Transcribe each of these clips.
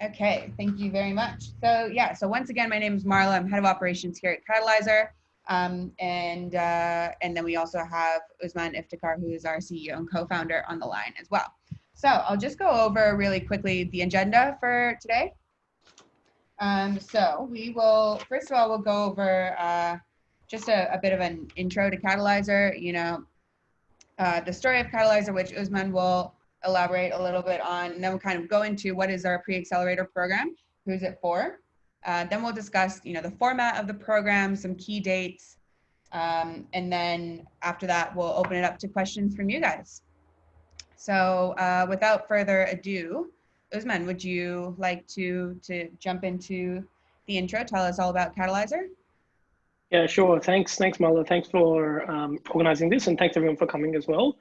Okay, thank you very much. So yeah, so once again, my name is Marla. I'm head of operations here at Catalysr. And then we also have Usman Iftikhar, who is our CEO and co-founder on the line as well. So I'll just go over really quickly the agenda for today. So we will, first of all, we'll go over just a bit of an intro to Catalysr, the story of Catalysr, which Usman will elaborate a little bit on, and then we'll kind of go into what is our pre-accelerator program, who's it for. Then we'll discuss, the format of the program, some key dates, and then after that, we'll open it up to questions from you guys. So without further ado, Usman, would you like to jump into the intro? Tell us all about Catalysr. Yeah, sure. Thanks, Marla. Thanks for organizing this, and thanks everyone for coming as well.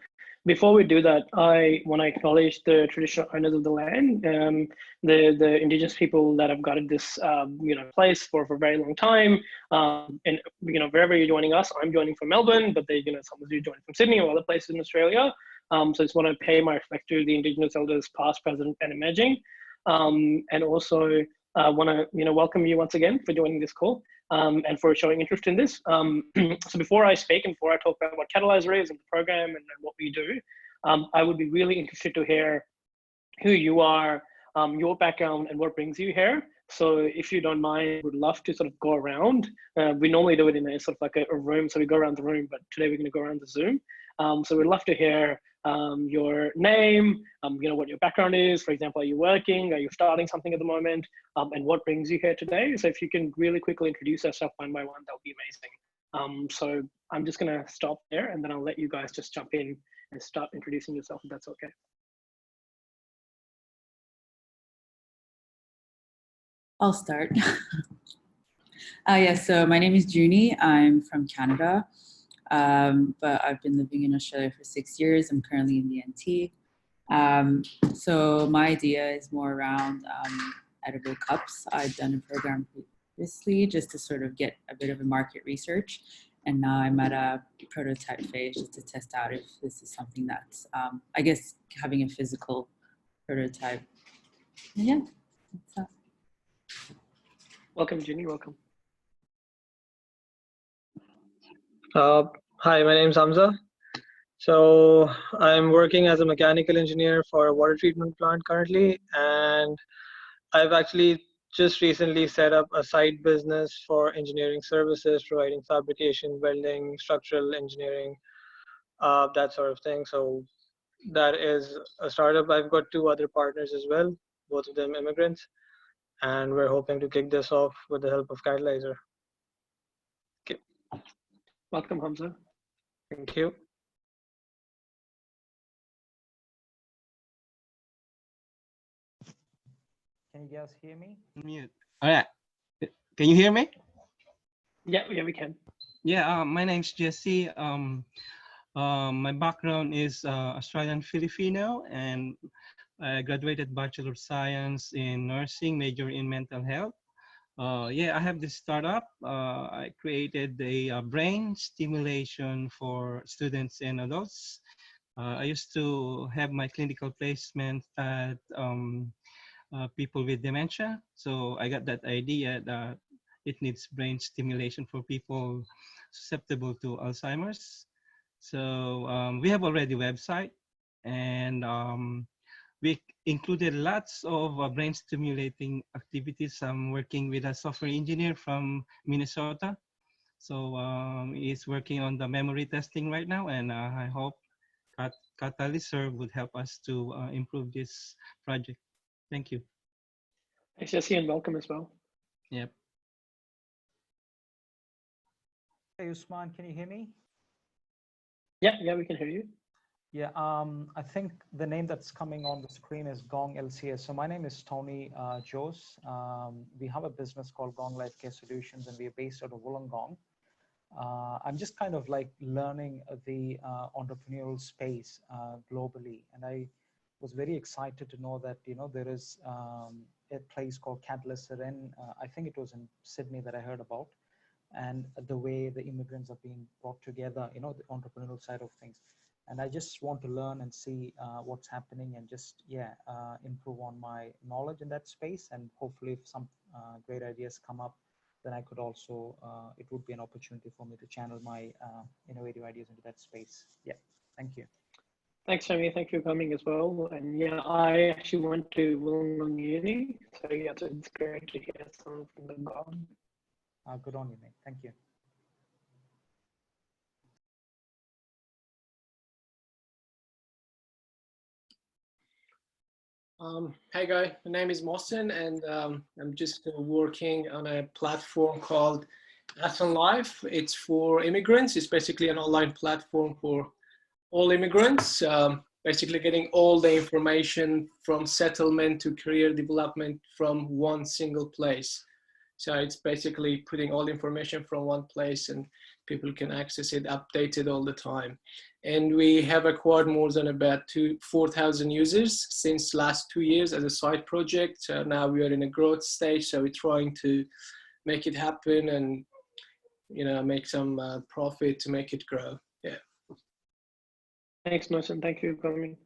Before we do that, I want to acknowledge the traditional owners of the land, the indigenous people that have guarded this, place for a very long time. And wherever you're joining us, I'm joining from Melbourne, but some of you joining from Sydney or other places in Australia. So I just want to pay my respect to the Indigenous elders, past, present, and emerging, and also want to welcome you once again for joining this call. And for showing interest in this. So before I speak and before I talk about what Catalysr is and the program and what we do, I would be really interested to hear who you are, your background, and what brings you here. So if you don't mind, would love to sort of go around. We normally do it in a sort of like a room, so we go around the room, but today we're going to go around the Zoom. So we'd love to hear your name, what your background is. For example, are you working? Are you starting something at the moment? And what brings you here today? So if you can really quickly introduce yourself one by one, that would be amazing. So I'm just going to stop there, and then I'll let you guys just jump in and start introducing yourself, if that's okay. I'll start. Yes, so my name is Junie. I'm from Canada, but I've been living in Australia for 6 years. I'm currently in the NT. So my idea is more around edible cups. I've done a program previously just to sort of get a bit of a market research. And now I'm at a prototype phase just to test out if this is something that's, I guess, having a physical prototype. And yeah, that's that. Welcome, Junie, welcome. Hi, my name is Hamza. So I'm working as a mechanical engineer for a water treatment plant currently, and I've actually just recently set up a side business for engineering services, providing fabrication, welding, structural engineering, that sort of thing. So that is a startup. I've got 2 other partners as well, both of them immigrants, and we're hoping to kick this off with the help of Catalysr. Okay. Welcome, Hamza. Thank you. Can you guys hear me? Mute. All right. Can you hear me? Yeah, we can. Yeah, my name's Jesse. My background is Australian Filipino, and I graduated Bachelor of Science in Nursing, major in mental health. Yeah, I have this startup. I created a brain stimulation for students and adults. I used to have my clinical placement at people with dementia. So I got that idea that it needs brain stimulation for people susceptible to Alzheimer's. So we have already a website, and we included lots of brain stimulating activities. I'm working with a software engineer from Minnesota. So he's working on the memory testing right now, and I hope Catalysr would help us to improve this project. Thank you. Thanks, Jesse, and welcome as well. Yep. Hey, Usman, can you hear me? Yeah, we can hear you. Yeah, I think the name that's coming on the screen is Gong LCS. So my name is Tony Jose. We have a business called Gong LCS Solutions, and we are based out of Wollongong. I'm just kind of like learning the entrepreneurial space globally, and I was very excited to know that there is a place called Catalysr in I think it was in Sydney that I heard about, and the way the immigrants are being brought together, the entrepreneurial side of things. And I just want to learn and see what's happening and just, yeah, improve on my knowledge in that space. And hopefully if some great ideas come up, then I could also, it would be an opportunity for me to channel my innovative ideas into that space. Yeah, thank you. Thanks, Sammy. Thank you for coming as well. And yeah, I actually went to Wollongong Uni. So yeah, so it's great to hear some from the Gong. Good on you, mate. Thank you. Hey guys, my name is Mohsen, and I'm just working on a platform called Aston Life. It's for immigrants. It's basically an online platform for all immigrants, basically getting all the information from settlement to career development from one single place. So it's basically putting all information from one place and people can access it, updated all the time. And we have acquired more than about 4,000 users since last 2 years as a side project. So now we are in a growth stage. So we're trying to make it happen and, you know, make some profit to make it grow. Yeah. Thanks, Mohsen. Thank you for coming.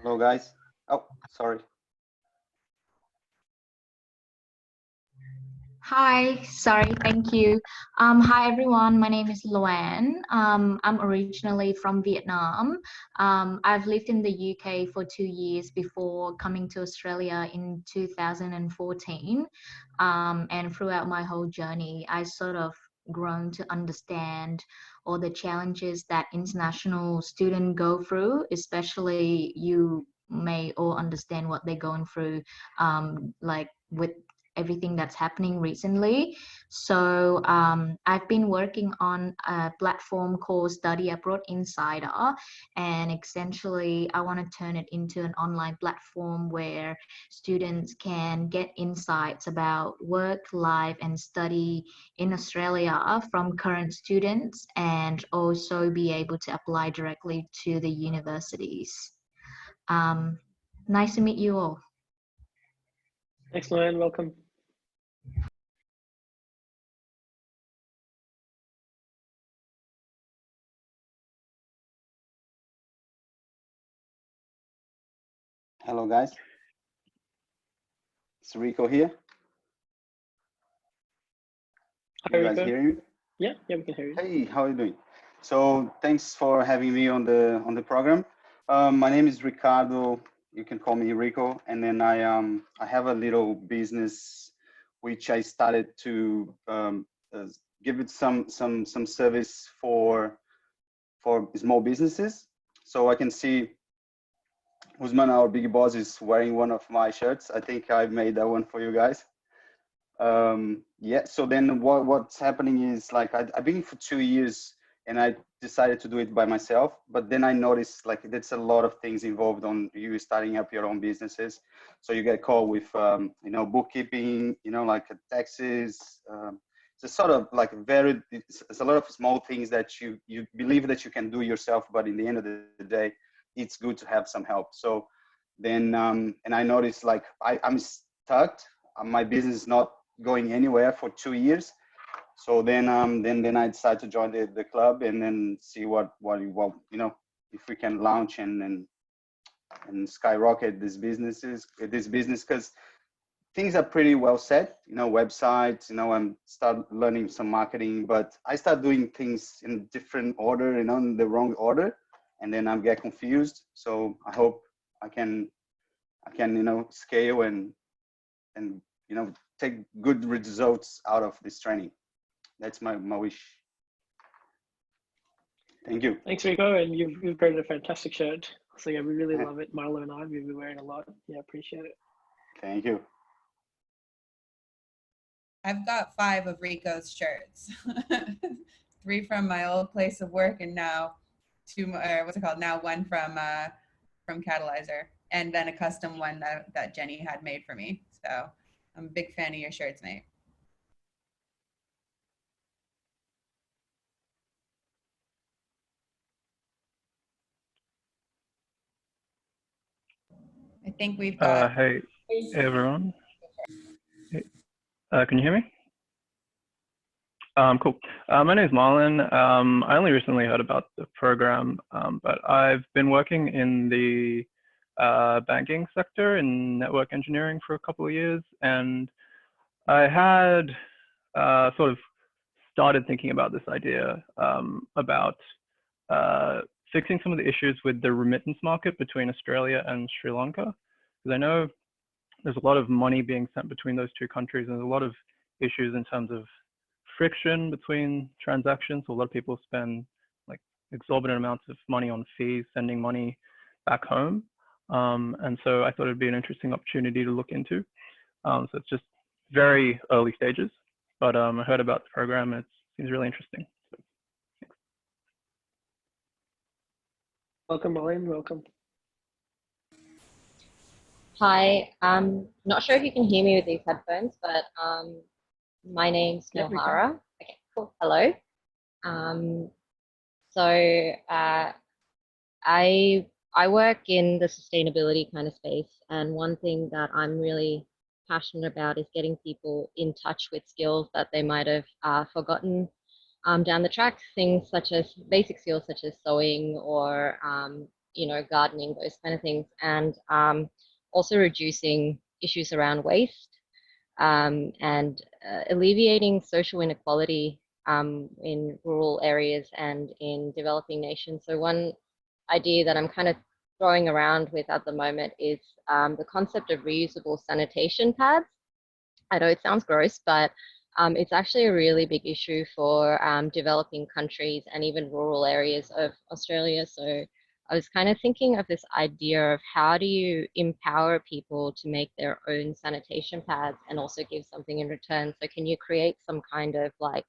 Hello, guys. Oh, sorry. Hi, sorry, thank you. Hi everyone, my name is Luan. I'm originally from Vietnam. I've lived in the UK for 2 years before coming to Australia in 2014. And throughout my whole journey, I sort of grown to understand all the challenges that international students go through, especially you may all understand what they're going through, like with everything that's happening recently. So I've been working on a platform called Study Abroad Insider, and essentially I want to turn it into an online platform where students can get insights about work, life, and study in Australia from current students, and also be able to apply directly to the universities. Nice to meet you all. Thanks, Luan. Welcome. Hello, guys. It's Rico here. Hi, You guys Rico. hear me? Yeah, we can hear you. Hey, how are you doing? So thanks for having me on the program. My name is Ricardo. You can call me Rico. And then I have a little business which I started to give it some service for small businesses. So I can see Usman, our big boss, is wearing one of my shirts. I think I made that one for you guys. Yeah, so then what's happening is, like, I've been for 2 years and I decided to do it by myself, but then I noticed, like, there's a lot of things involved on you starting up your own businesses. So you get called with, you know, bookkeeping, you know, like taxes. It's a sort of like it's a lot of small things that you believe that you can do yourself, but in the end of the day, it's good to have some help. So then, and I noticed, like, I'm stuck. My business is not going anywhere for 2 years. So then I decided to join the club and then see what you know, if we can launch and skyrocket this business, because things are pretty well set, you know, websites, you know, I'm start learning some marketing, but I start doing things in different order, you know, in the wrong order, and then I get confused. So I hope I can, you know, scale and you know, take good results out of this training. That's my wish. Thank you. Thanks, Rico. And you've created a fantastic shirt. So yeah, we really love it. Marlo and I, we've been wearing a lot. Yeah, appreciate it. Thank you. I've got 5 of Rico's shirts. 3 from my old place of work, and now 2 more, what's it called? Now 1 from Catalysr, and then a custom one that Jenny had made for me. So I'm a big fan of your shirts, mate. I think we've got. Hey everyone. Can you hear me? Cool. My name is Marlon. I only recently heard about the program, but I've been working in the banking sector in network engineering for a couple of years, and I had sort of started thinking about this idea about fixing some of the issues with the remittance market between Australia and Sri Lanka, because I know there's a lot of money being sent between those two countries, and there's a lot of issues in terms of friction between transactions. So a lot of people spend like exorbitant amounts of money on fees sending money back home, and so I thought it'd be an interesting opportunity to look into. So it's just very early stages, but I heard about the program and it seems really interesting. So, Welcome, Marlon. Welcome. Hi, I'm not sure if you can hear me with these headphones, but my name's Milhara. Okay, cool. Hello. I work in the sustainability kind of space, and one thing that I'm really passionate about is getting people in touch with skills that they might have forgotten down the track. Things such as basic skills such as sewing or gardening, those kind of things, and also reducing issues around waste and alleviating social inequality in rural areas and in developing nations. So one idea that I'm kind of throwing around with at the moment is the concept of reusable sanitation pads. I know it sounds gross, but it's actually a really big issue for developing countries and even rural areas of Australia. So I was kind of thinking of this idea of how do you empower people to make their own sanitation pads and also give something in return. So can you create some kind of like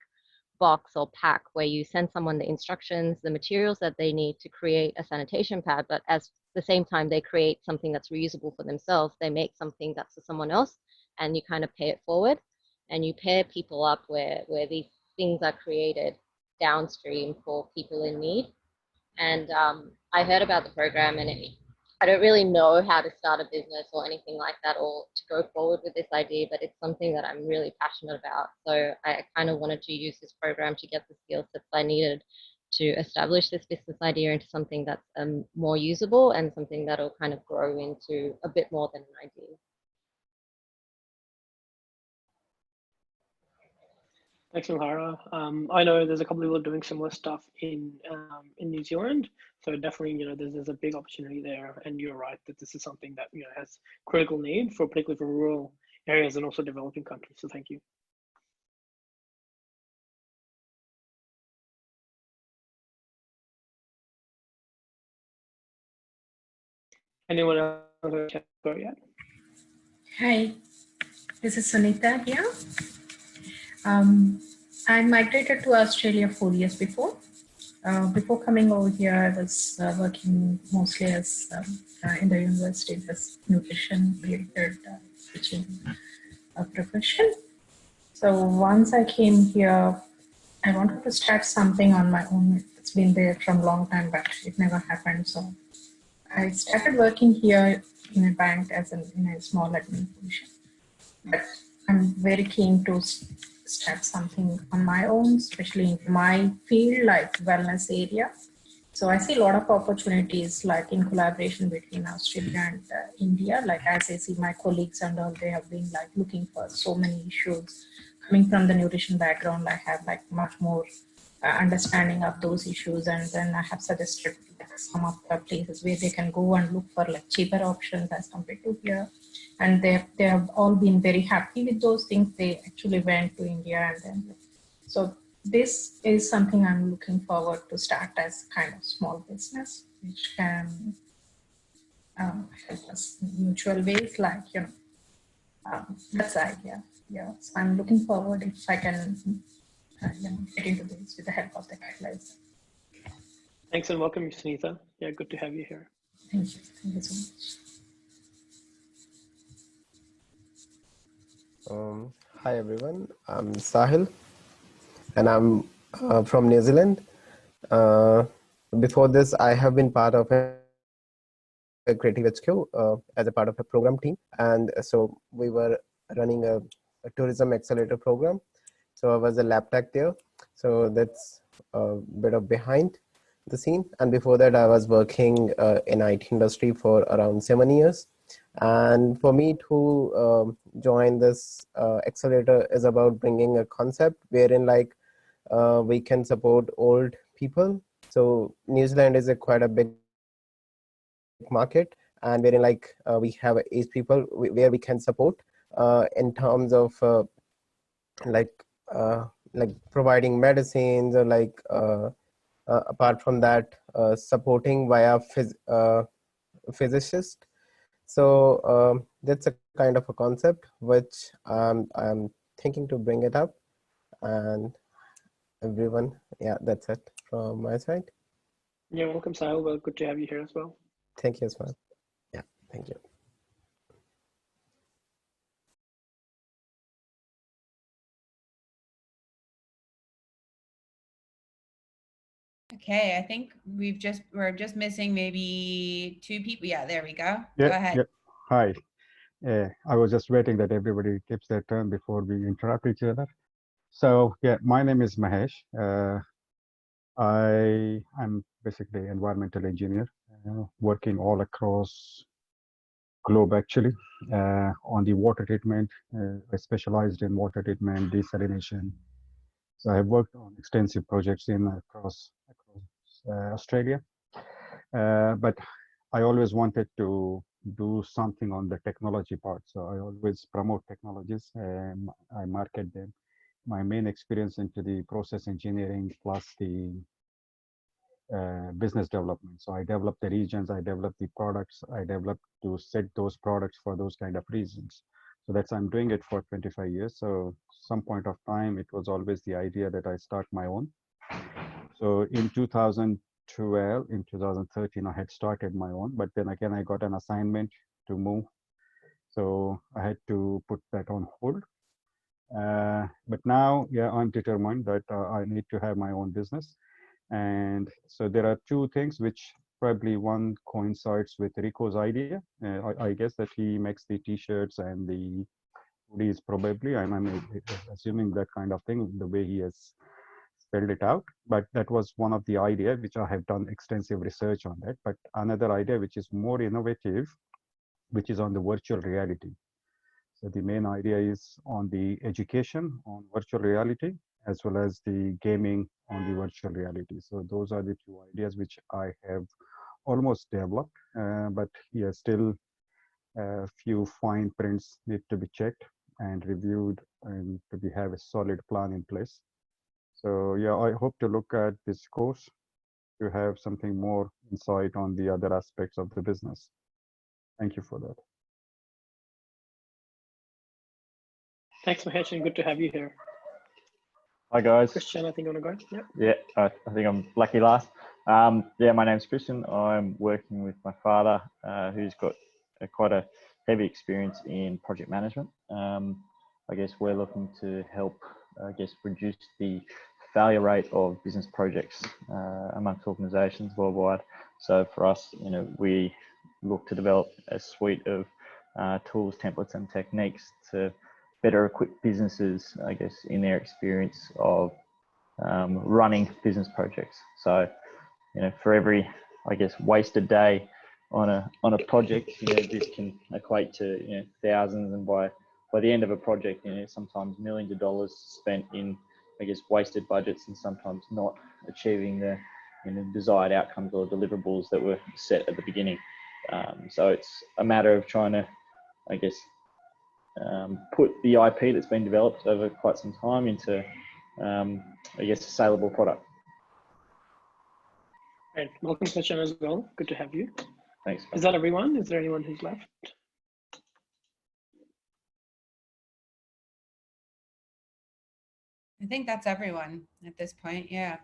box or pack where you send someone the instructions, the materials that they need to create a sanitation pad, but at the same time they create something that's reusable for themselves. They make something that's for someone else and you kind of pay it forward, and you pair people up where these things are created downstream for people in need. And I heard about the program, and I don't really know how to start a business or anything like that or to go forward with this idea, but it's something that I'm really passionate about. So I kind of wanted to use this program to get the skill sets I needed to establish this business idea into something that's more usable and something that'll kind of grow into a bit more than an idea. Thanks, Milhara. I know there's a couple of people doing similar stuff in New Zealand, so definitely there's a big opportunity there. And you're right that this is something that has critical need for particularly for rural areas and also developing countries. So thank you. Anyone else have go yet? Hi, this is Sunita here. I migrated to Australia 4 years before. Before coming over here, I was working mostly as in the university as nutrition related teaching profession. So once I came here, I wanted to start something on my own. It's been there from a long time, but it never happened. So I started working here in a bank as in a small admin position. But I'm very keen to start something on my own, especially in my field, like wellness area. So I see a lot of opportunities, like in collaboration between Australia and India. Like as I see my colleagues and all, they have been like looking for so many issues. Coming from the nutrition background, I have like much more understanding of those issues, and then I have suggested some of the places where they can go and look for like cheaper options as compared to here. And they have all been very happy with those things. They actually went to India, and then so this is something I'm looking forward to start as kind of small business, which can help us in mutual ways, like that's the idea. Yeah, so I'm looking forward if I can get into this with the help of the Catalysr. Thanks and welcome, Sunita. Yeah, good to have you here. Thank you. Thank you so much. Hi everyone, I'm Sahil and I'm from New Zealand. Before this, I have been part of a Creative HQ as a part of a program team, and so we were running a tourism accelerator program. So I was a lab tech there. So that's a bit of behind the scene. And before that, I was working in IT industry for around 7 years. And for me to join this accelerator is about bringing a concept wherein like we can support old people. So New Zealand is quite a big market, and wherein like we have aged people where we can support in terms of like providing medicines, or like apart from that supporting via physicist. So that's a kind of a concept which I'm thinking to bring it up. And everyone, yeah, that's it from my side. You're welcome, Sahil. Well, good to have you here as well. Thank you, Usman. Yeah, thank you. Okay, I think we're just missing maybe 2 people. Yeah, there we go. Yeah, Go ahead. yeah. Hi. I was just waiting that everybody keeps their turn before we interrupt each other. So yeah, my name is Mahesh. I am basically environmental engineer, working all across globe actually on the water treatment. I specialized in water treatment, desalination. So I have worked on extensive projects in across Australia, but I always wanted to do something on the technology part. So I always promote technologies and I market them. My main experience into the process engineering plus the business development. So I develop the regions, I develop the products, I develop to set those products for those kind of reasons. So that's, I'm doing it for 25 years. So some point of time, it was always the idea that I start my own. So in 2012, in 2013, I had started my own, but then again, I got an assignment to move. So I had to put that on hold. But now, yeah, I'm determined that I need to have my own business. And so there are 2 things which probably one coincides with Rico's idea. I guess that he makes the t-shirts and the hoodies probably. I'm assuming that kind of thing, the way he has spelled it out. But that was one of the ideas which I have done extensive research on that. But another idea which is more innovative, which is on the virtual reality. So the main idea is on the education on virtual reality, as well as the gaming on the virtual reality. So those are the 2 ideas which I have almost developed, but yeah, still a few fine prints need to be checked and reviewed and to have a solid plan in place. So yeah, I hope to look at this course to have something more insight on the other aspects of the business. Thank you for that. Thanks, Mahesh, and good to have you here. Hi guys. Christian, I think you want to go? Yeah, I think I'm lucky last. Yeah, my name's Christian. I'm working with my father, who's got quite a heavy experience in project management. I guess we're looking to help, reduce the failure rate of business projects amongst organisations worldwide. So for us, we look to develop a suite of tools, templates, and techniques to better equip businesses, I guess, in their experience of running business projects. So, for every, wasted day on a project, this can equate to thousands, and by the end of a project, sometimes millions of dollars spent in, wasted budgets, and sometimes not achieving the desired outcomes or deliverables that were set at the beginning. So it's a matter of trying to, put the IP that's been developed over quite some time into, a saleable product. Great. Welcome, Christian, as well. Good to have you. Thanks. Is that everyone? Is there anyone who's left? I think that's everyone at this point. Yeah.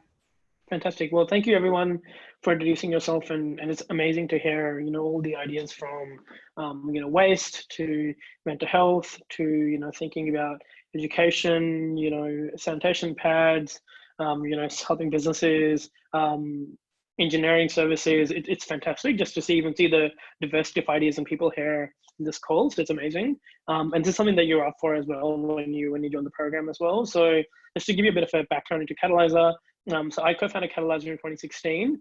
Fantastic. Well, thank you everyone for introducing yourself, and it's amazing to hear all the ideas from waste to mental health to thinking about education, sanitation pads, helping businesses, engineering services. It's fantastic just to even see the diversity of ideas and people here in this call. So it's amazing. And this is something that you're up for as well when you join the program as well. So just to give you a bit of a background into Catalysr. So I co-founded Catalysr in 2016.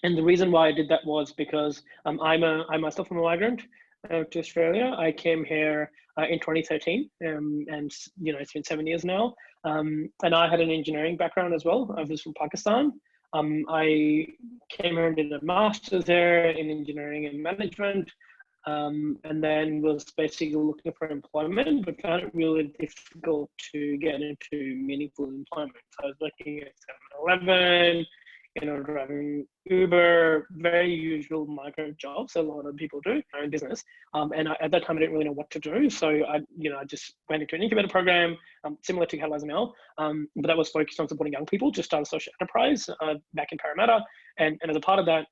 And the reason why I did that was because I myself am a migrant to Australia. I came here in 2013, and it's been 7 years now. And I had an engineering background as well. I was from Pakistan. I came here and did a master's there in engineering and management, and then was basically looking for employment, but found it really difficult to get into meaningful employment. So I was looking at 7-Eleven, driving Uber, very usual migrant jobs a lot of people do in business. And at that time, I didn't really know what to do. So I just went into an incubator program, similar to Catalysr now, but that was focused on supporting young people to start a social enterprise back in Parramatta. And as a part of that,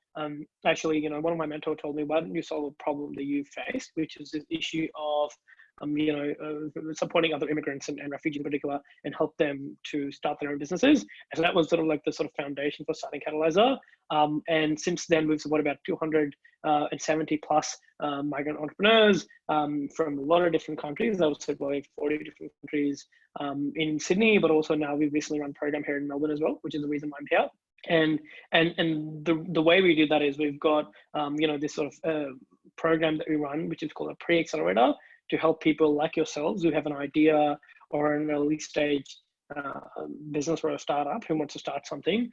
actually, one of my mentors told me, why don't you solve a problem that you faced, which is this issue of supporting other immigrants and refugees in particular, and help them to start their own businesses. And so that was sort of like the sort of foundation for starting Catalysr. And since then, we've supported about 270 plus migrant entrepreneurs from a lot of different countries. I would say like 40 different countries in Sydney, but also now we've recently run a program here in Melbourne as well, which is the reason why I'm here. And the way we do that is we've got this sort of program that we run, which is called a Pre-Accelerator, to help people like yourselves who have an idea or an early stage business or a startup who wants to start something,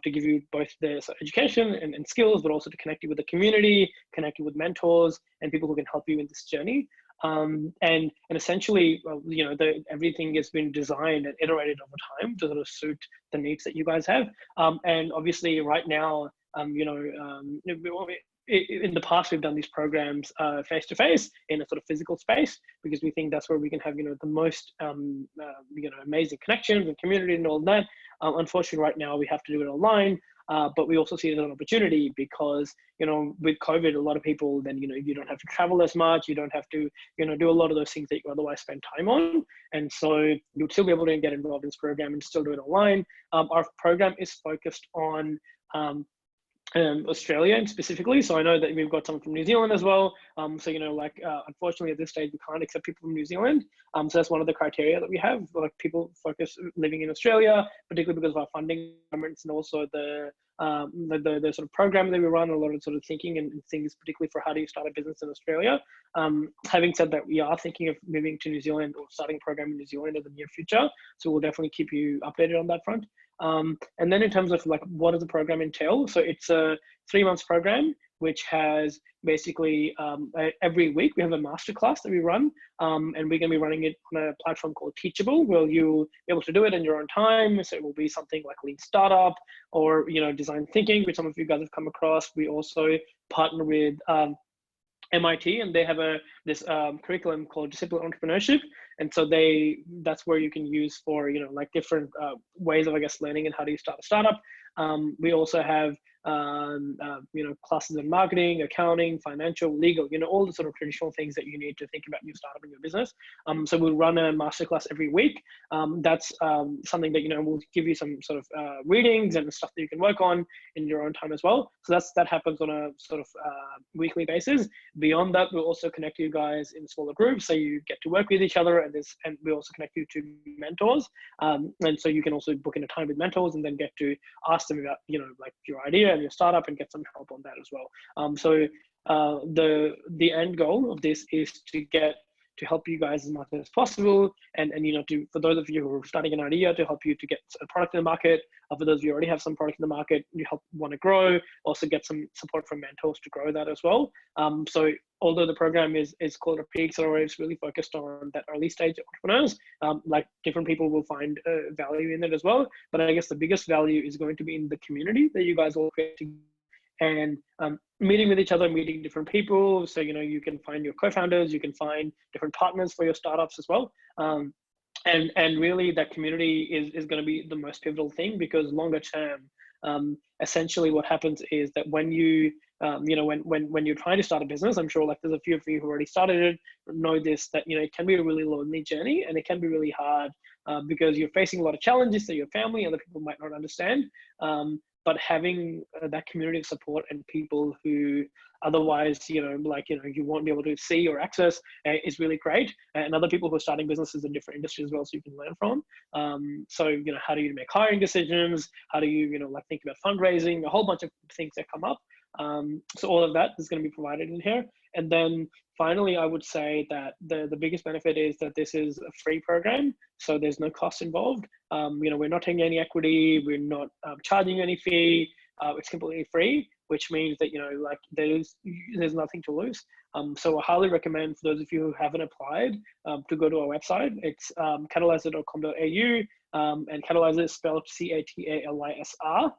to give you both the education and skills, but also to connect you with the community, connect you with mentors and people who can help you in this journey. And essentially, everything has been designed and iterated over time to sort of suit the needs that you guys have. And obviously right now, in the past, we've done these programs face-to-face in a sort of physical space, because we think that's where we can have, the most, amazing connections and community and all that. Unfortunately, right now we have to do it online, but we also see it as an opportunity because, with COVID, a lot of people then, you don't have to travel as much. You don't have to, do a lot of those things that you otherwise spend time on. And so you'll still be able to get involved in this program and still do it online. Our program is focused on Australia and specifically. So I know that we've got someone from New Zealand as well. So, unfortunately at this stage, we can't accept people from New Zealand. So that's one of the criteria that we have, like people focus living in Australia, particularly because of our funding requirements and also the sort of program that we run, a lot of sort of thinking and things, particularly for how do you start a business in Australia. Having said that, we are thinking of moving to New Zealand or starting a program in New Zealand in the near future. So we'll definitely keep you updated on that front. And then in terms of like, what does the program entail? So it's a 3 months program, which has basically every week we have a masterclass that we run, and we're going to be running it on a platform called Teachable, where you'll be able to do it in your own time. So it will be something like Lean Startup or design thinking, which some of you guys have come across. We also partner with MIT, and they have this curriculum called Disciplined Entrepreneurship, and so that's where you can use for like different ways of learning and how do you start a startup. We also have classes in marketing, accounting, financial, legal, all the sort of traditional things that you need to think about your startup in your business. So we'll run a masterclass every week. That's something that we'll give you some sort of readings and stuff that you can work on in your own time as well. So that happens on a sort of weekly basis. Beyond that, we'll also connect you guys in smaller groups, so you get to work with each other, and we also connect you to mentors. And so you can also book in a time with mentors and then get to ask them about like your idea and your startup and get some help on that as well. So the end goal of this is to help you guys as much as possible, and for those of you who are starting an idea, to help you to get a product in the market. For those of you who already have some product in the market, you want to grow, also get some support from mentors to grow that as well. So although the program is called a Pre-Accelerator, it's really focused on that early stage entrepreneurs. Like different people will find value in it as well. But I guess the biggest value is going to be in the community that you guys all create together, and meeting with each other, meeting different people. So, you can find your co-founders, you can find different partners for your startups as well. And really that community is going to be the most pivotal thing, because longer term, essentially what happens is that when you, when you're trying to start a business, I'm sure like there's a few of you who already started it, know this, that, it can be a really lonely journey, and it can be really hard because you're facing a lot of challenges that your family and other people might not understand. but having that community of support and people who otherwise, you won't be able to see or access is really great. And other people who are starting businesses in different industries as well, so you can learn from. So, how do you make hiring decisions? How do you, think about fundraising? A whole bunch of things that come up. So all of that is going to be provided in here. And then finally, I would say that the biggest benefit is that this is a free program, so there's no cost involved. We're not taking any equity, we're not charging any fee. It's completely free, which means that there's nothing to lose. So I highly recommend for those of you who haven't applied to go to our website. It's catalysr.com.au, and Catalysr is spelled C-A-T-A-L-Y-S-R.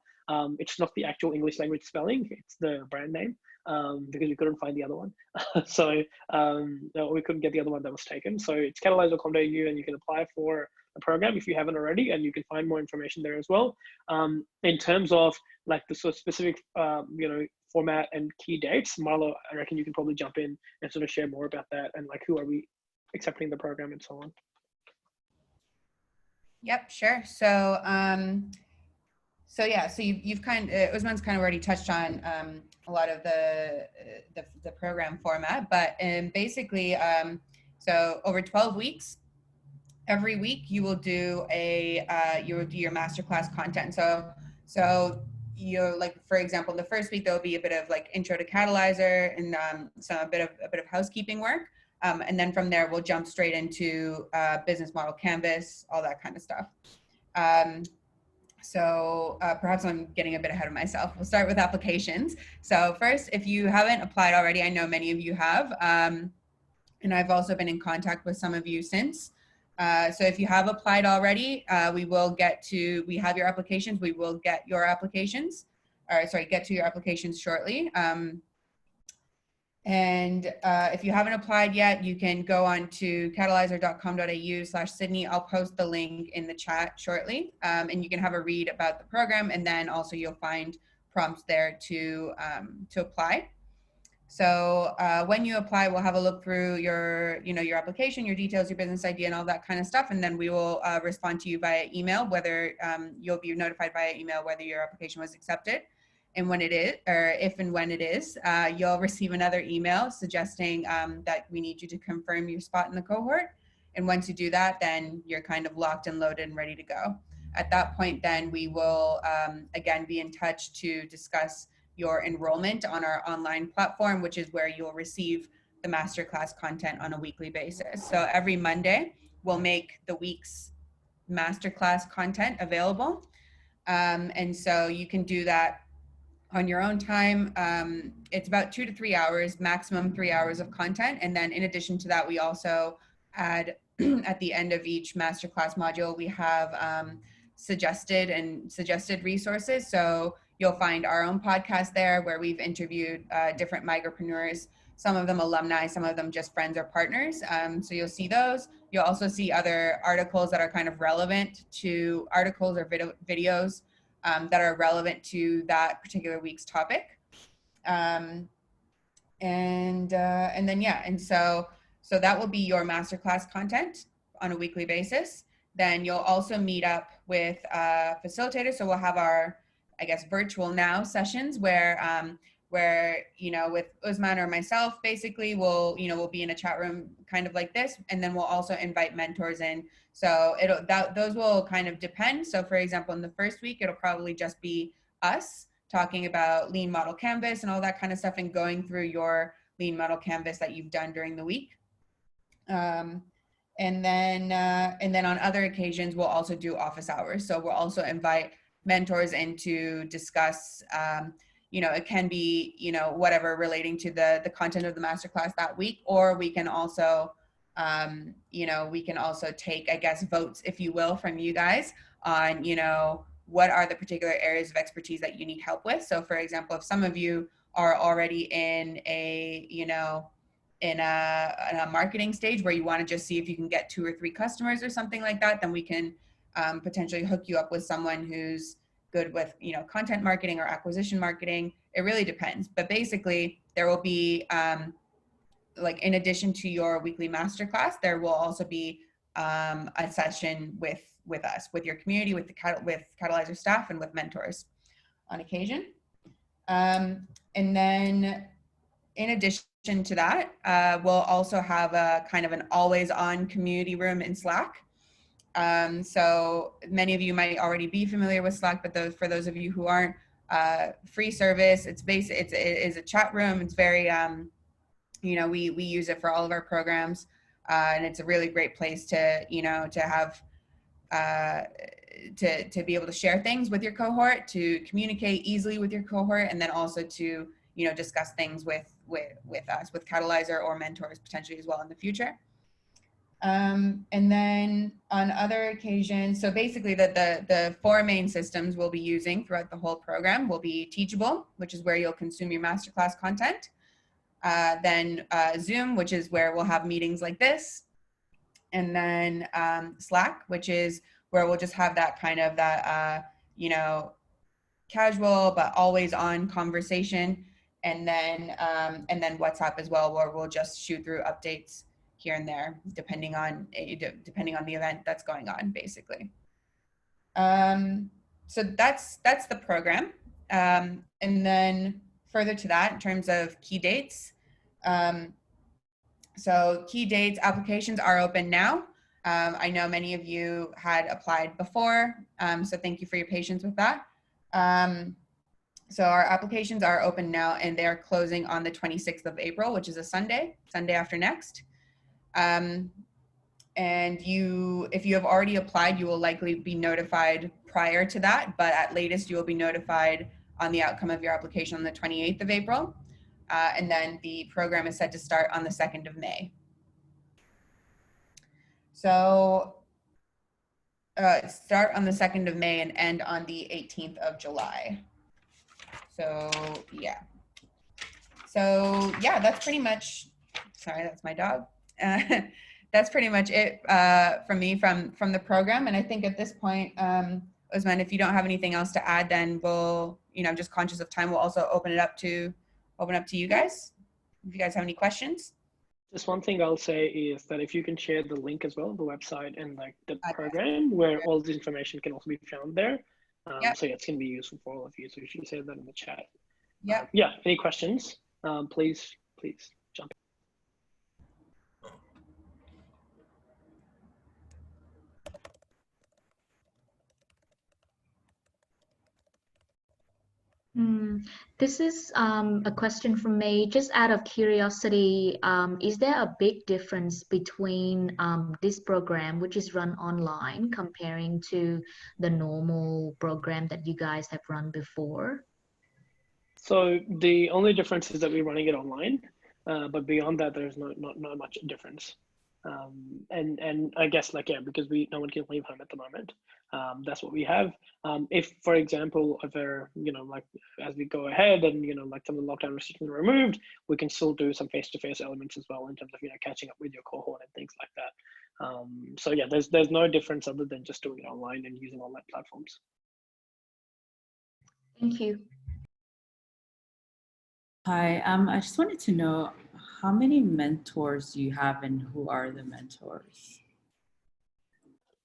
It's not the actual English language spelling, it's the brand name, because we couldn't find the other one. So we couldn't get the other one that was taken. So it's catalysr.com.au, and you can apply for the program if you haven't already, and you can find more information there as well. In terms of the sort of specific format and key dates, Marlo, I reckon you can probably jump in and sort of share more about that, and who are we accepting the program and so on. Yep, sure. So you've Usman's kind of already touched on a lot of the program format, but basically, so over 12 weeks, every week you will do your masterclass content. So for example, the first week there'll be a bit of intro to Catalysr and a bit of housekeeping work, and then from there we'll jump straight into business model canvas, all that kind of stuff. So perhaps I'm getting a bit ahead of myself. We'll start with applications. So first, if you haven't applied already, I know many of you have, and I've also been in contact with some of you since. So if you have applied already, we have your applications. We will get your applications, get to your applications shortly. And if you haven't applied yet, you can go on to catalysr.com.au/Sydney. I'll post the link in the chat shortly, and you can have a read about the program, and then also you'll find prompts there to apply. So when you apply, we'll have a look through your application, your details, your business idea, and all that kind of stuff, and then we will respond to you via email, whether you'll be notified via email whether your application was accepted. And when it is, or if and when it is, you'll receive another email suggesting that we need you to confirm your spot in the cohort. And once you do that, then you're kind of locked and loaded and ready to go. At that point, then we will again be in touch to discuss your enrollment on our online platform, which is where you'll receive the masterclass content on a weekly basis. So every Monday, we'll make the week's masterclass content available. And so you can do that on your own time. It's about 2 to 3 hours, maximum 3 hours of content. And then in addition to that, we also add at the end of each masterclass module, we have suggested resources. So you'll find our own podcast there where we've interviewed different migrapreneurs, some of them alumni, some of them just friends or partners. So you'll see those. You'll also see other articles that are kind of relevant to articles or videos that are relevant to that particular week's topic. And so that will be your masterclass content on a weekly basis. Then you'll also meet up with facilitators. So we'll have our, virtual now sessions where with Usman or myself, basically we'll be in a chat room kind of like this, and then we'll also invite mentors in. So those will kind of depend. So for example, in the first week, it'll probably just be us talking about lean model canvas and all that kind of stuff, and going through your lean model canvas that you've done during the week. And then on other occasions, we'll also do office hours. So we'll also invite mentors in to discuss, it can be, whatever relating to the content of the masterclass that week, or we can also, take, votes, if you will, from you guys on, what are the particular areas of expertise that you need help with. So for example, if some of you are already in a marketing stage where you want to just see if you can get 2 or 3 customers or something like that, then we can potentially hook you up with someone who's good with, content marketing or acquisition marketing. It really depends. But basically, there will be, in addition to your weekly masterclass, there will also be a session with us, with your community, with Catalysr staff, and with mentors. on occasion. And then in addition to that, we'll also have a kind of an always on community room in Slack. So many of you might already be familiar with Slack, but for those of you who aren't, free service. It is a chat room. It's very, you know, we use it for all of our programs, and it's a really great place to, you know, to have, to be able to share things with your cohort, to communicate easily with your cohort, and then also to, you know, discuss things with us, with Catalysr or mentors potentially as well in the future. And then on other occasions, so basically the four main systems we'll be using throughout the whole program will be Teachable, which is where you'll consume your masterclass content. Then Zoom, which is where we'll have meetings like this. And then Slack, which is where we'll just have that kind of that, you know, casual but always on conversation. And then WhatsApp as well, where we'll just shoot through updates here and there, depending on the event that's going on, basically. So that's the program. And then further to that, in terms of key dates, so key dates, applications are open now. I know many of you had applied before, so thank you for your patience with that. So our applications are open now, and they are closing on the 26th of April, which is a Sunday after next. And if you have already applied, you will likely be notified prior to that, but at latest you will be notified on the outcome of your application on the 28th of April. And then the program is set to start on the 2nd of May. So start on the 2nd of May and end on the 18th of July. So yeah. So yeah, that's pretty much, sorry, that's my dog. That's pretty much it from me from the program. And I think at this point, Usman, if you don't have anything else to add, then we'll, you know, just conscious of time, we'll also open it up to you guys. If you guys have any questions. Just one thing I'll say is that if you can share the link as well, the website and like the program where all this information can also be found there. Yep. So yeah, it's going to be useful for all of you. So you should say that in the chat. Yeah. Yeah. Any questions? Please jump in. This is a question from me, just out of curiosity. Is there a big difference between this program, which is run online, comparing to the normal program that you guys have run before? So the only difference is that we're running it online, but beyond that, there's not much difference. And I guess like, yeah, because no one can leave home at the moment. That's what we have. If, for example, if there, you know, like as we go ahead and, you know, like some of the lockdown restrictions are removed, we can still do some face-to-face elements as well in terms of, you know, catching up with your cohort and things like that. So yeah, there's no difference other than just doing it online and using online platforms. Thank you. Hi, I just wanted to know how many mentors you have and who are the mentors?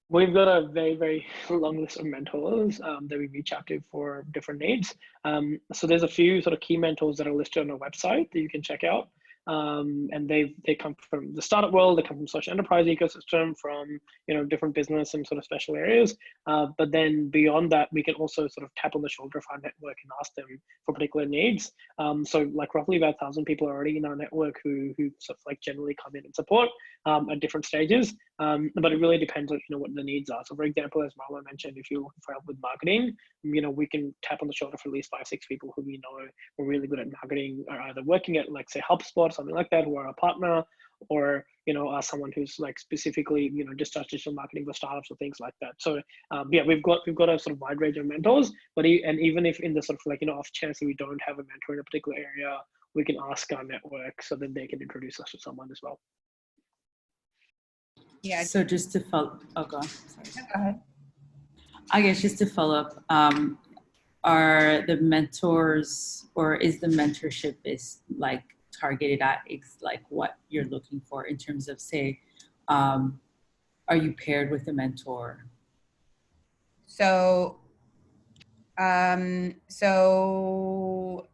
We've got a very, very long list of mentors that we reach out to for different needs. So there's a few sort of key mentors that are listed on our website that you can check out. And they come from the startup world, they come from social enterprise ecosystem, from, you know, different business and sort of special areas. But then beyond that, we can also sort of tap on the shoulder of our network and ask them for particular needs. So like roughly about 1,000 people are already in our network who sort of like generally come in and support at different stages. But it really depends on, you know, what the needs are. So for example, as Marlo mentioned, if you're looking for help with marketing, you know, we can tap on the shoulder for at least 5-6 people who we know are really good at marketing, are either working at like say HubSpot, something like that, who are a partner, or, you know, are someone who's like specifically, you know, just does digital marketing for startups or things like that. So yeah, we've got a sort of wide range of mentors, but even if in the sort of like, you know, off chance that we don't have a mentor in a particular area, we can ask our network so that they can introduce us to someone as well. Yeah. So just to follow, oh, go on. Sorry. Go ahead. I guess just to follow up, are the mentors, or is the mentorship is like targeted at like what you're looking for in terms of, say, are you paired with a mentor? So So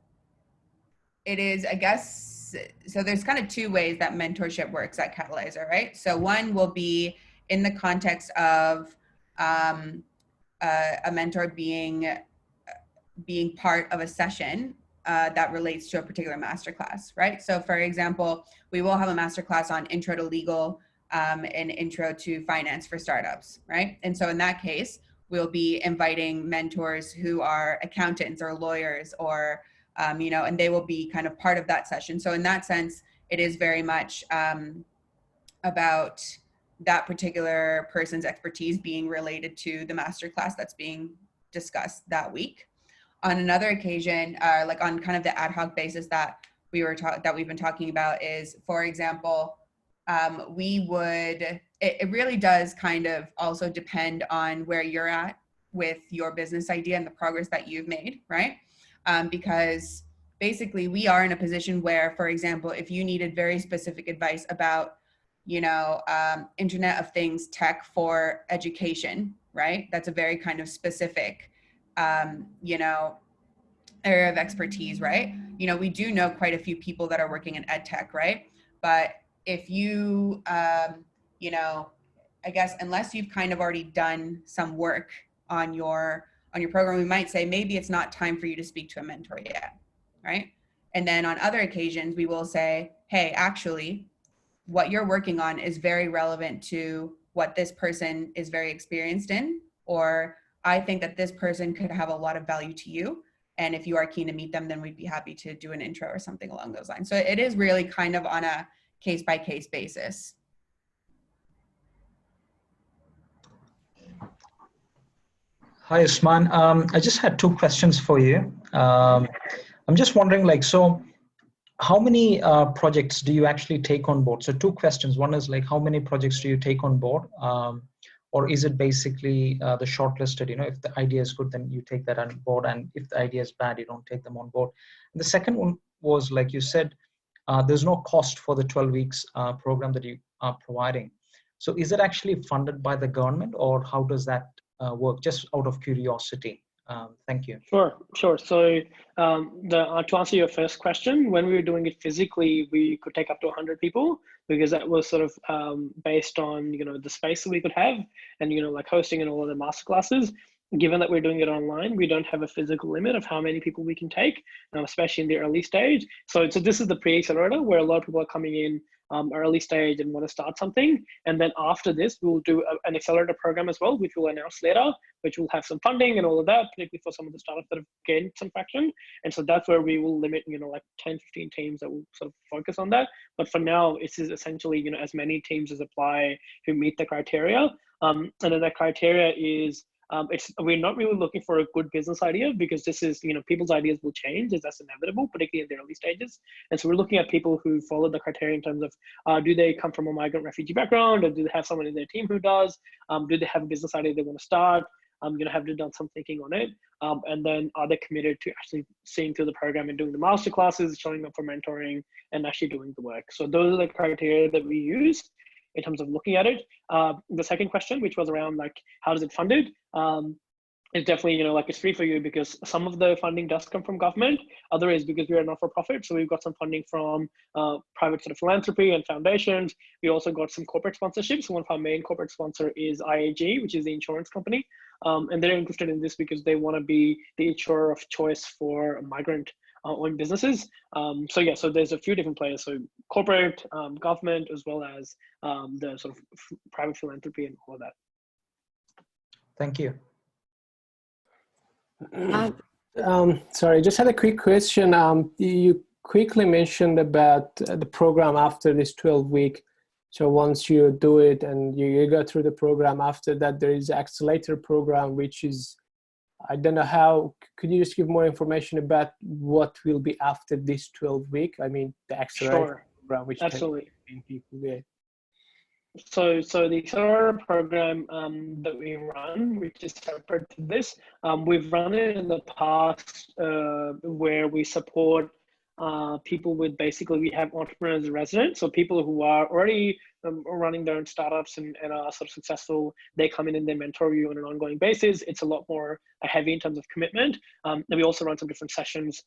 it is, I guess, so there's kind of two ways that mentorship works at Catalysr, right? So one will be in the context of a mentor being part of a session that relates to a particular masterclass, right? So for example, we will have a masterclass on intro to legal and intro to finance for startups, right? And so in that case, we'll be inviting mentors who are accountants or lawyers or, you know, and they will be kind of part of that session. So in that sense, it is very much about that particular person's expertise being related to the masterclass that's being discussed that week. On another occasion, like on kind of the ad hoc basis that we've been talking about is, for example, it really does kind of also depend on where you're at with your business idea and the progress that you've made, right? Because basically we are in a position where, for example, if you needed very specific advice about, you know, Internet of Things tech for education, right? That's a very kind of specific, you know, area of expertise, right? You know, we do know quite a few people that are working in ed tech, right? But if you, you know, I guess unless you've kind of already done some work on your program, we might say maybe it's not time for you to speak to a mentor yet, right? And then on other occasions, we will say, hey, actually, what you're working on is very relevant to what this person is very experienced in, or I think that this person could have a lot of value to you. And if you are keen to meet them, then we'd be happy to do an intro or something along those lines. So it is really kind of on a case-by-case basis. Hi, Usman. I just had two questions for you. I'm just wondering, like, so how many projects do you actually take on board? So two questions. One is like, how many projects do you take on board? Or is it basically the shortlisted, you know, if the idea is good, then you take that on board. And if the idea is bad, you don't take them on board. And the second one was, like you said, there's no cost for the 12 weeks program that you are providing. So is it actually funded by the government, or how does that work? Just out of curiosity. Thank you. Sure. So to answer your first question, when we were doing it physically, we could take up to 100 people because that was sort of based on, you know, the space that we could have and, you know, like hosting and all of the masterclasses. Given that we're doing it online, we don't have a physical limit of how many people we can take, especially in the early stage. So this is the pre-accelerator where a lot of people are coming in early stage and want to start something. And then after this, we'll do an accelerator program as well, which we'll announce later, which will have some funding and all of that, particularly for some of the startups that have gained some traction. And so that's where we will limit, you know, like 10, 15 teams that will sort of focus on that. But for now, it's essentially, you know, as many teams as apply who meet the criteria. And then that criteria is, we're not really looking for a good business idea because this is, you know, people's ideas will change, as that's inevitable, particularly in the early stages. And so we're looking at people who follow the criteria in terms of, do they come from a migrant refugee background, or do they have someone in their team who does? Do they have a business idea they want to start? You know, have they done some thinking on it? And then are they committed to actually seeing through the program and doing the master classes, showing up for mentoring, and actually doing the work? So those are the criteria that we use in terms of looking at it. The second question, which was around like, how is it funded? It's definitely, you know, like it's free for you because some of the funding does come from government. Other is because we are not for profit. So we've got some funding from private sort of philanthropy and foundations. We also got some corporate sponsorships. One of our main corporate sponsor is IAG, which is the insurance company. And they're interested in this because they want to be the insurer of choice for migrant owned businesses. So yeah, so there's a few different players. So corporate, government, as well as the sort of private philanthropy and all of that. Thank you. Sorry, I just had a quick question. You quickly mentioned about the program after this 12-week. So once you do it and you go through the program, after that there is accelerator program, which is, I don't know how, could you just give more information about what will be after this 12-week? I mean, the accelerator program, which absolutely. People, yeah. So the accelerator program that we run, which is separate to this, we've run it in the past where we support people with, basically we have entrepreneurs as residents, so people who are already running their own startups and are sort of successful, they come in and they mentor you on an ongoing basis. It's a lot more heavy in terms of commitment. And we also run some different sessions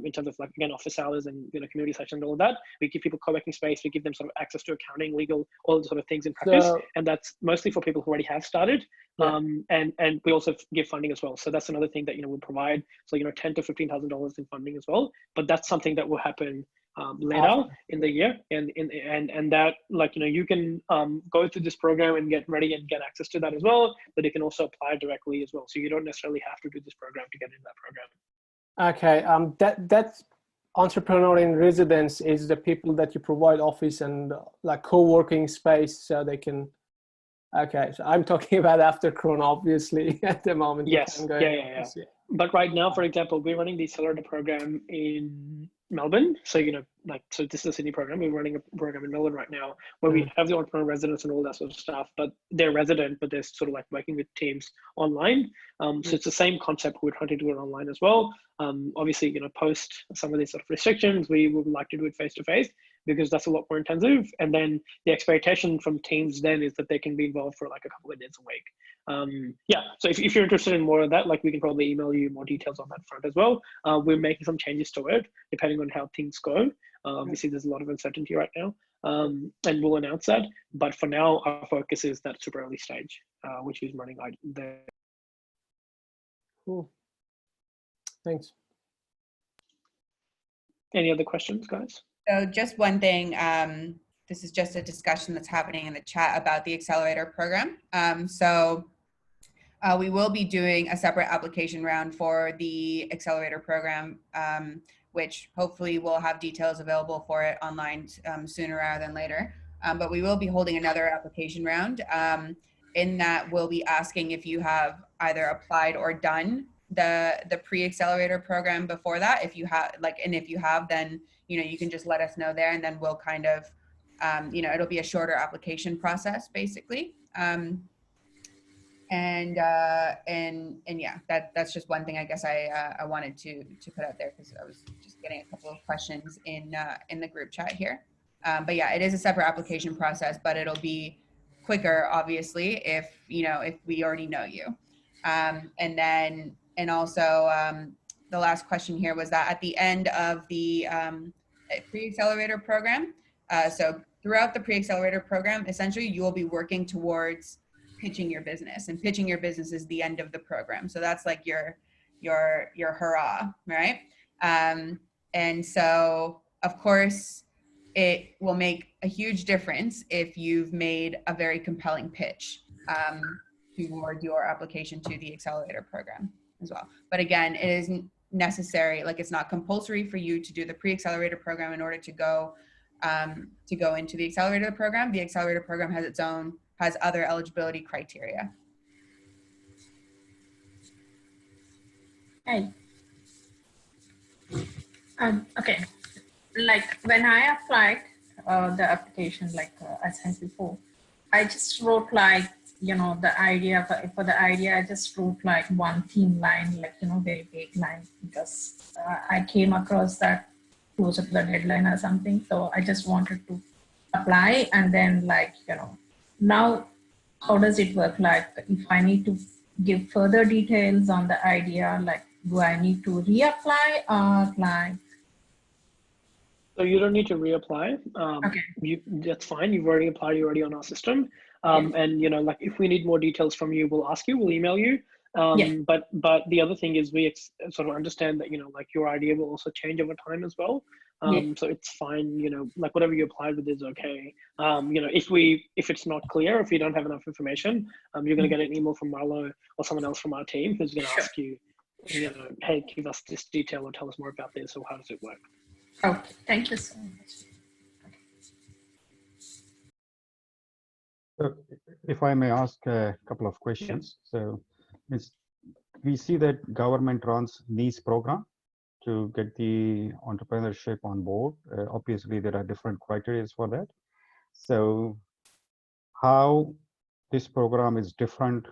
in terms of, like, again, office hours and community sessions and all of that. We give people co-working space. We give them sort of access to accounting, legal, all the sort of things in practice. And that's mostly for people who already have started. Yeah. And we also give funding as well. So that's another thing that we provide. So $10,000 to $15,000 in funding as well. But that's something that will happen later in the year, and that, like, you can go through this program and get ready and get access to that as well. But you can also apply directly as well. So you don't necessarily have to do this program to get into that program. Okay, that entrepreneur in residence is the people that you provide office and like co-working space so they can. Okay, so I'm talking about after Corona, obviously, at the moment. Yes, yeah. But right now, for example, we're running the accelerator program in Melbourne. So, so this is a Sydney program. We're running a program in Melbourne right now where we have the entrepreneur residents and all that sort of stuff, but they're resident, but they're sort of like working with teams online. So it's the same concept. We're trying to do it online as well. Obviously, post some of these sort of restrictions, we would like to do it face-to-face because that's a lot more intensive. And then the expectation from teams then is that they can be involved for like a couple of days a week. Yeah, so if you're interested in more of that, like, we can probably email you more details on that front as well. We're making some changes to it depending on how things go. Obviously, there's a lot of uncertainty right now, and we'll announce that. But for now, our focus is that super early stage, which is running there. Cool. Thanks. Any other questions, guys? So just one thing, this is just a discussion that's happening in the chat about the accelerator program. We will be doing a separate application round for the accelerator program, which hopefully we'll have details available for it online sooner rather than later. But we will be holding another application round. In that, we'll be asking if you have either applied or done the pre-accelerator program before that. If you have, and if you have, then you can just let us know there, and then we'll kind of, it'll be a shorter application process basically. And yeah, that's just one thing I guess I wanted to put out there because I was just getting a couple of questions in the group chat here. But yeah, it is a separate application process, but it'll be quicker, obviously, if we already know you. And also the last question here was that at the end of the pre-accelerator program, so throughout the pre-accelerator program, essentially you will be working towards pitching your business, and pitching your business is the end of the program. So that's like your hurrah, right? And so of course it will make a huge difference if you've made a very compelling pitch toward your application to the accelerator program as well. But again, it isn't necessary, like it's not compulsory for you to do the pre-accelerator program in order to go into the accelerator program. The accelerator program has other eligibility criteria. Hey. Okay. Like when I applied the application, like I said before, I just wrote like, the idea for the idea, I just wrote like one theme line, like, very big line, because I came across that closer to the deadline or something. So I just wanted to apply, and then like, now how does it work? Like if I need to give further details on the idea, like do I need to reapply or like? So you don't need to reapply. Okay. That's fine. You've already applied. You're already on our system. And like if we need more details from you, we'll ask you. We'll email you. But the other thing is we sort of understand that like your idea will also change over time as well. So it's fine. Like whatever you applied with is okay. If it's not clear, if you don't have enough information, you're going to get an email from Marlo or someone else from our team who's going to ask you, hey, give us this detail or tell us more about this, or how does it work? Okay, thank you so much. So if I may ask a couple of questions. So we see that government runs NEES program to get the entrepreneurship on board. Obviously, there are different criteria for that. So how this program is different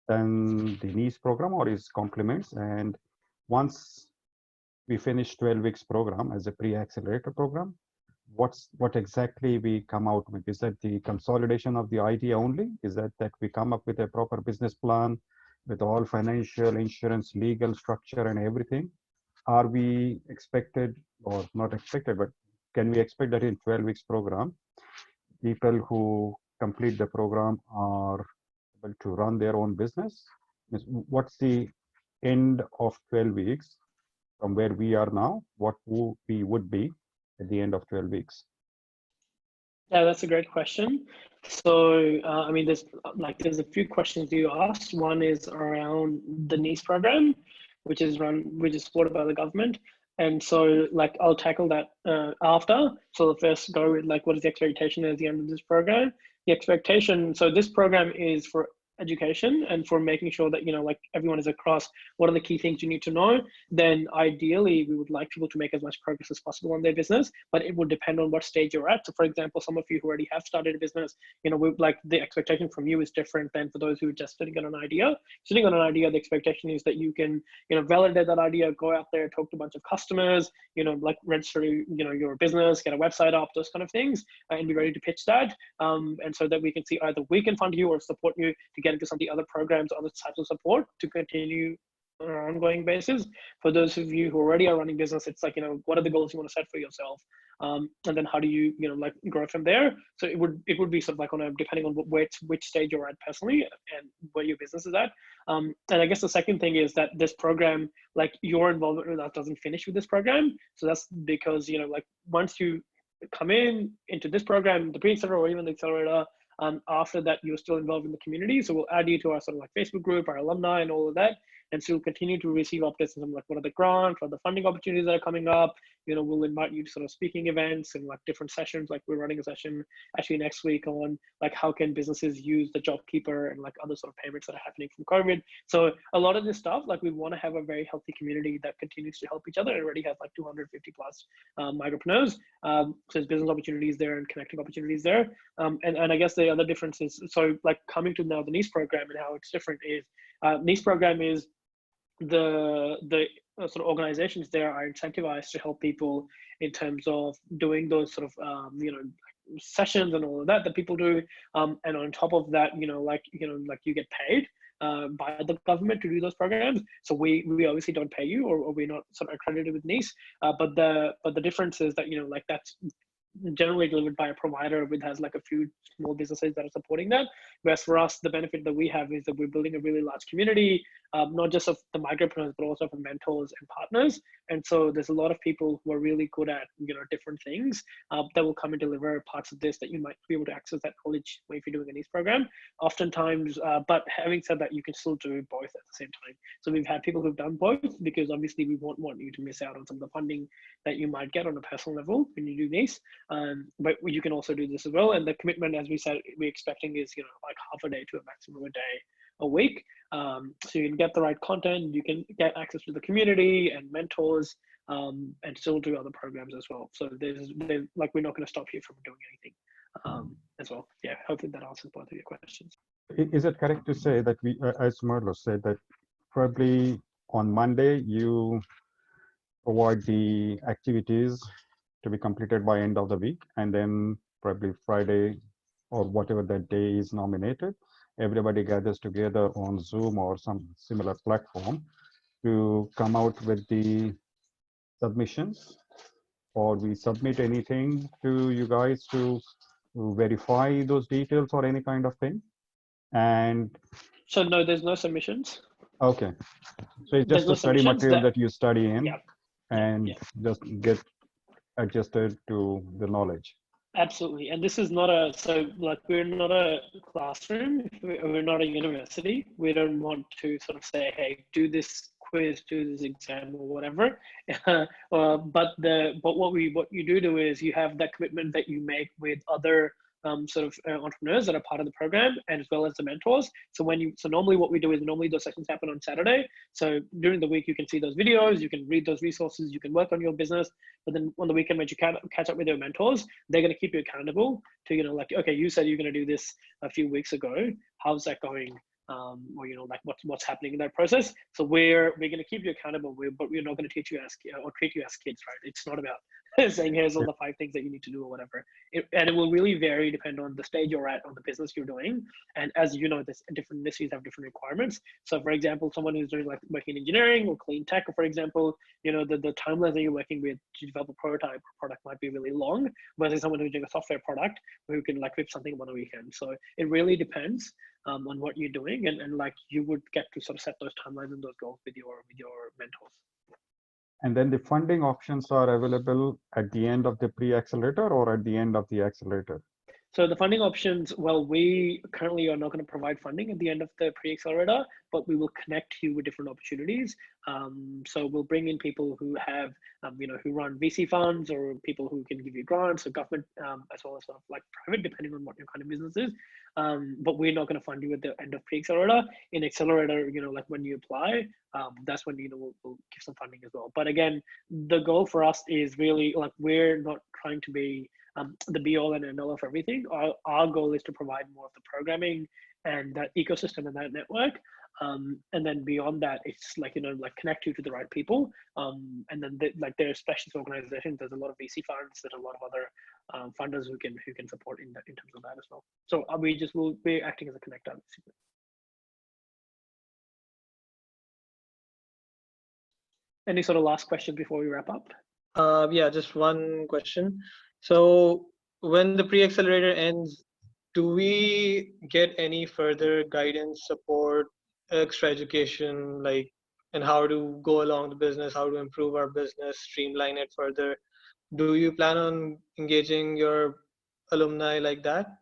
than the NEES program, or is complements? And once we finish 12 weeks program as a pre-accelerator program, what exactly we come out with? Is that the consolidation of the idea only? Is that we come up with a proper business plan with all financial, insurance, legal structure and everything? Are we expected, or not expected, but can we expect that in 12 weeks program, people who complete the program are able to run their own business? What's the end of 12 weeks from where we are now? What we would be at the end of 12 weeks? Yeah, that's a great question. So, I mean, there's a few questions you asked. One is around the NEAS program, which is supported by the government. And so, like, I'll tackle that after. So the first go with, like, what is the expectation at the end of this program? The expectation, so this program is for education and for making sure that, you know, like, everyone is across what are the key things you need to know. Then ideally we would like people to make as much progress as possible on their business, but it would depend on what stage you're at. So for example, some of you who already have started a business, you know, like, the expectation from you is different than for those who are just sitting on an idea. Sitting on an idea, the expectation is that you can, you know, validate that idea, go out there, talk to a bunch of customers, you know, like, register, you know, your business, get a website up, those kind of things, and be ready to pitch that. And so that we can see either we can fund you or support you to get into some of the other programs, other types of support to continue on an ongoing basis. For those of you who already are running business, it's like, you know, what are the goals you want to set for yourself? And then how do you, you know, like, grow from there? So it would be sort of like on a, depending on which stage you're at personally and where your business is at. And I guess the second thing is that this program, like, your involvement with that doesn't finish with this program. So that's because, you know, like, once you come into this program, the pre-accelerator or even the accelerator, after that, you're still involved in the community. So we'll add you to our sort of like Facebook group, our alumni and all of that. And so you'll continue to receive updates on like what are the grants, what are the funding opportunities that are coming up. You know, we'll invite you to sort of speaking events and like different sessions. Like, we're running a session actually next week on like how can businesses use the job keeper and like other sort of payments that are happening from COVID. So a lot of this stuff, like, we want to have a very healthy community that continues to help each other. It already has like 250 plus migrantpreneurs. So there's business opportunities there and connecting opportunities there. And I guess the other difference is, so like, coming to now the NEAS program and how it's different is, NEAS program is the sort of organizations there are incentivized to help people in terms of doing those sort of you know, sessions and all of that people do, and on top of that, you know, like you get paid by the government to do those programs. So we obviously don't pay you, or we're not sort of accredited with NEAS, but the difference is that, you know, like, that's generally delivered by a provider which has like a few small businesses that are supporting that. Whereas for us, the benefit that we have is that we're building a really large community, not just of the migrantpreneurs, but also of mentors and partners. And so there's a lot of people who are really good at, you know, different things that will come and deliver parts of this that you might be able to access that knowledge if you're doing a NEAS program. Oftentimes, but having said that, you can still do both at the same time. So we've had people who've done both, because obviously we won't want you to miss out on some of the funding that you might get on a personal level when you do NEAS. But you can also do this as well. And the commitment, as we said, we're expecting is, you know, like half a day to a maximum a day a week. So you can get the right content, you can get access to the community and mentors, and still do other programs as well. So there's like, we're not going to stop you from doing anything as well. Yeah, hopefully that answers both of your questions. Is it correct to say that we, as Marlo said, that probably on Monday you provide the activities to be completed by end of the week, and then probably Friday or whatever that day is nominated, everybody gathers together on Zoom or some similar platform to come out with the submissions, or we submit anything to you guys to verify those details or any kind of thing? And so no, there's no submissions. Okay, so it's just a study material that you study in, and just get adjusted to the knowledge. Absolutely. And this is not a, so like, we're not a classroom, we're not a university. We don't want to sort of say, hey, do this quiz, do this exam or whatever. But what you do is you have that commitment that you make with other sort of entrepreneurs that are part of the program, and as well as the mentors. So normally what we do is, normally those sessions happen on Saturday. So during the week, you can see those videos, you can read those resources, you can work on your business. But then on the weekend, when you catch up with your mentors, they're going to keep you accountable to, you know, like, okay, you said you're going to do this a few weeks ago. How's that going? Or, you know, like, what's happening in that process. So we're going to keep you accountable, but we're not going to teach you or treat you as kids, right? It's not about saying here's all the 5 things that you need to do or whatever. And it will really vary depending on the stage you're at on the business you're doing. And as you know, there's different industries have different requirements. So for example, someone who's doing like working in engineering or clean tech, for example, you know, the timelines that you're working with to develop a prototype product might be really long, versus someone who's doing a software product who can like whip something in 1 weekend. So it really depends on what you're doing, and like you would get to sort of set those timelines and those goals with your mentors. And then the funding options are available at the end of the pre-accelerator or at the end of the accelerator? So the funding options, well, we currently are not going to provide funding at the end of the pre-accelerator, but we will connect you with different opportunities. So we'll bring in people who have, you know, who run VC funds, or people who can give you grants, or government, as well as sort of like private, depending on what your kind of business is. But we're not going to fund you at the end of pre-accelerator. In accelerator, you know, like when you apply, that's when, you know, we'll give some funding as well. But again, the goal for us is really like, we're not trying to be the be all and end all of everything. Our goal is to provide more of the programming and that ecosystem and that network. And then beyond that, it's like, you know, like connect you to the right people. And then like there are specialist organizations. There's a lot of VC funds. There's a lot of other funders who can support in terms of that as well. So will be acting as a connector. Any sort of last question before we wrap up? Yeah, just one question. So when the pre-accelerator ends, do we get any further guidance, support, extra education, like, and how to go along the business, how to improve our business, streamline it further? Do you plan on engaging your alumni like that?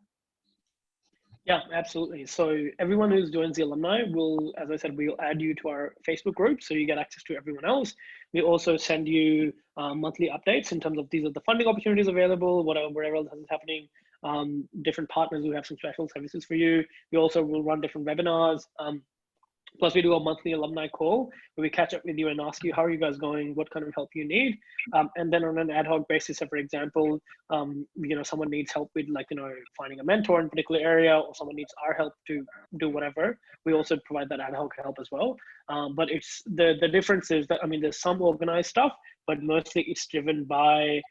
Yeah, absolutely. So everyone who joins the alumni will, as I said, we'll add you to our Facebook group, so you get access to everyone else. We also send you monthly updates in terms of these are the funding opportunities available, whatever else is happening, different partners who have some special services for you. We also will run different webinars. Plus, we do a monthly alumni call where we catch up with you and ask you, how are you guys going? What kind of help you need? And then on an ad hoc basis, so for example, you know, someone needs help with, like, you know, finding a mentor in a particular area, or someone needs our help to do whatever. We also provide that ad hoc help as well. But it's the difference is that, I mean, there's some organized stuff, but mostly it's driven by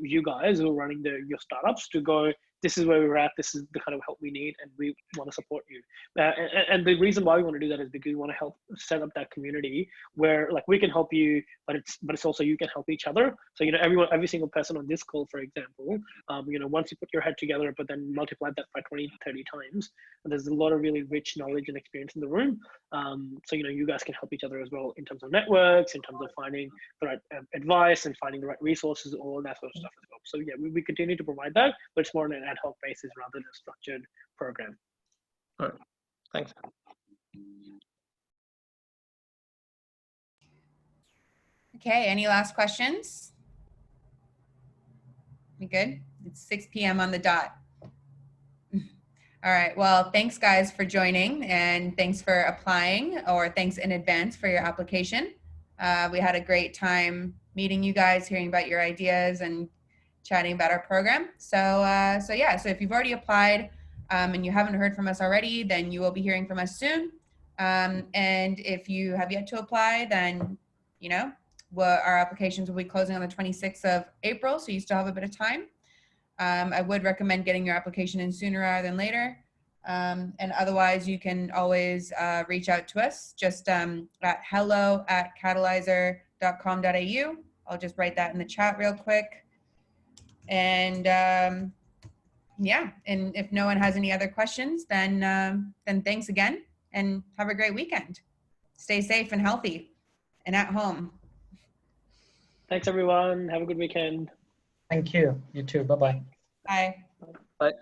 you guys who are running your startups to go, this is where we're at, this is the kind of help we need, and we want to support you. And the reason why we want to do that is because we want to help set up that community where, like, we can help you, but it's also you can help each other. So, you know, every single person on this call, for example, you know, once you put your head together, but then multiply that by 20, 30 times, there's a lot of really rich knowledge and experience in the room. So, you know, you guys can help each other as well in terms of networks, in terms of finding the right advice and finding the right resources, all that sort of stuff as well. So yeah, we continue to provide that, but it's more on an ad hoc basis rather than a structured program. All right, thanks. Okay, any last questions? We good? It's 6 p.m. on the dot. All right, well, thanks guys for joining, and thanks for applying, or thanks in advance for your application. We had a great time meeting you guys, hearing about your ideas and chatting about our program. So yeah, so if you've already applied and you haven't heard from us already, then you will be hearing from us soon. And if you have yet to apply, then, you know, our applications will be closing on the 26th of April, so you still have a bit of time. I would recommend getting your application in sooner rather than later. And otherwise, you can always reach out to us just at hello@catalysr.com.au. I'll just write that in the chat real quick. And yeah, and if no one has any other questions, then thanks again, and have a great weekend. Stay safe and healthy and at home. Thanks everyone. Have a good weekend. Thank you. You too. Bye-bye. Bye. Bye.